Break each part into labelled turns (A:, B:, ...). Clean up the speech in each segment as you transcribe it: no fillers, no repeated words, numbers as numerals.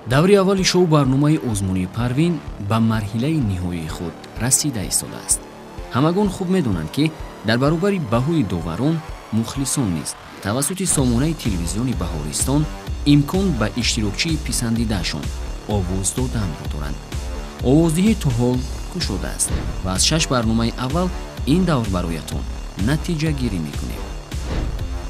A: даври аввали шоу барномаи озмунии Парвин ба марҳилаи ниҳоии худ расида истодааст. ҳамагон хуб медонанд, ки дар баробари баҳои доварон мухлисон низ тавассути сомонаи телевизиони Баҳористон имкон ба иштирокчии писандидаашон овоз доданро доранд. овоздиҳӣ то ҳол кушодааст ва аз 6 барномаи аввал ин давр бароятон натиҷа гирӣ мекунем.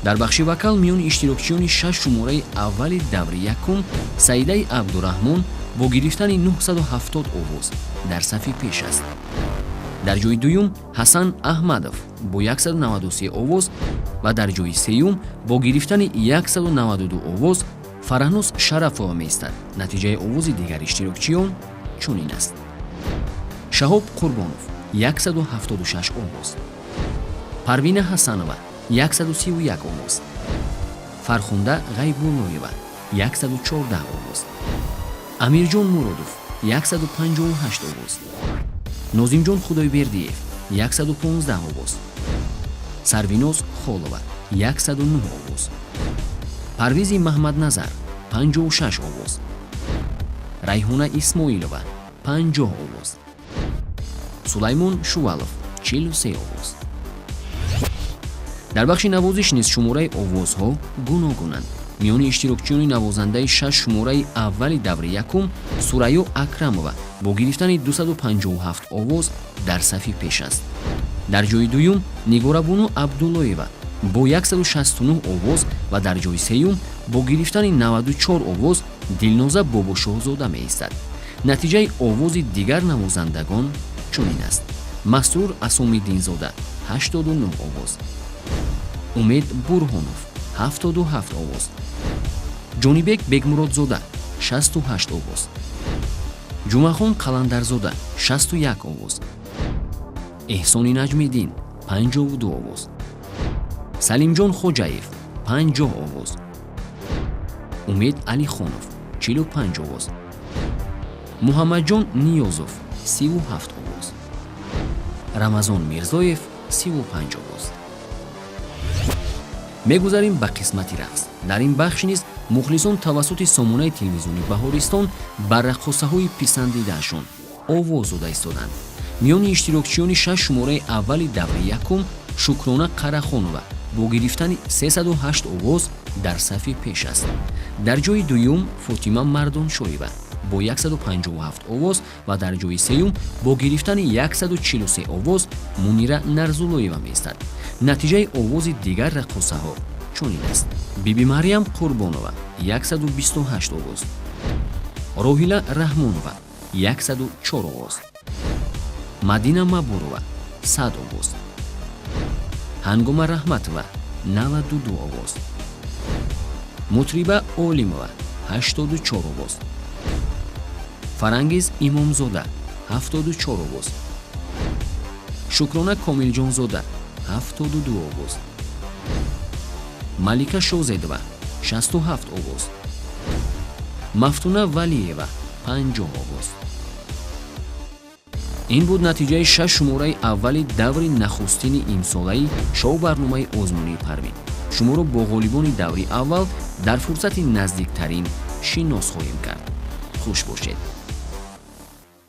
A: дар бахши вокал миёни иштирокчиёни 6 шумораи аввали даври якум Саидаи Абдураҳмон бо гирифтани 970 овоз дар сафи пеш аст. дар ҷои дуюм Ҳасан Аҳмадов бо 193 овоз ва дар ҷои сеюм бо гирифтани 192 овоз Фараҳнуз Шарафова меистад. натиҷаи овози дигар иштирокчиён чунин аст. Шаҳоб Қурбонов 176 овоз, Парвина Ҳасанова 131 овоз, Фархунда Ғайбуллоева 114 овоз, Амирҷон Муродов 158 овоз, Нозимҷон Худойбердиев 115 овоз, Сарвиноз Холова 109 овоз, Парвизи Маҳмадназар 56 овоз, Райҳона Исмоилова 50 овоз, Сулаймон Шувалов 43 овоз. дар бахши навозиш низ шумораи овозҳо гуногунанд. миёни иштирокчиёни навозандаи 6 шумораи аввали даври якум Сурайё Акрамова бо гирифтани 257 овоз дар сафи пеш аст. дар ҷои дуюм Нигорабуну Абдуллоева бо 169 овоз ва дар ҷои сеюм бо гирифтани 94 овоз Дилноза Бобошоҳзода меистад. натиҷаи овози дигар навозандагон чунин аст. Масрур Асомиддинзода 89 овоз, Умед Бурҳонов 77 овоз, Ҷонибек Бегмуродзода 68 овоз, Ҷумахон Қаландарзода 61 овоз, Эҳсони Наҷмиддин 52 овоз, Салимҷон Хоҷаев 50 овоз, Умед Алихонов 45 овоз, Муҳаммадҷон Ниёзов 37 овоз, Рамазон Мирзоев 35 овоз. мегузарем ба қисмати рақс. дар ин бахш низ мухлисон тавассути сомонаи телевизиони Баҳористон ба раққосаҳои писандидаашон овоз дода истоданд. миёни иштирокчиёни 6 шумораи аввали даври якум Шукрона Қарахонова бо гирифтани 308 овоз дар сафи пеш аст. дар ҷои дуюм Фотима Мардоншоева бо 157 овоз ва дар ҷои сеюм бо гирифтани 143 овоз Мунира Нарзуллоева меистад. натиҷаи овози дигар раққосаҳо чунин аст. Биби Марьям Қурбонова 128 овоз, Роҳила Раҳмонова 104 овоз, Мадина Мабурова 100 овоз, Ҳангома Раҳматова 92 овоз, Мутриба Олимова 84 овоз, Фарангиз Имомзода 74 овоз, Шукрона Комилҷонзода 72 овоз, Малика Шозедова 67 овоз, Мафтуна Валиева 50 овоз. ин буд натиҷаи 6 шумораи аввали даври нахустини имсолаи шоу барномаи озмунии Парвин. шуморо бо ғолибони даври аввал дар фурсати наздиктарин шинос хоҳем кард. хуш бошед.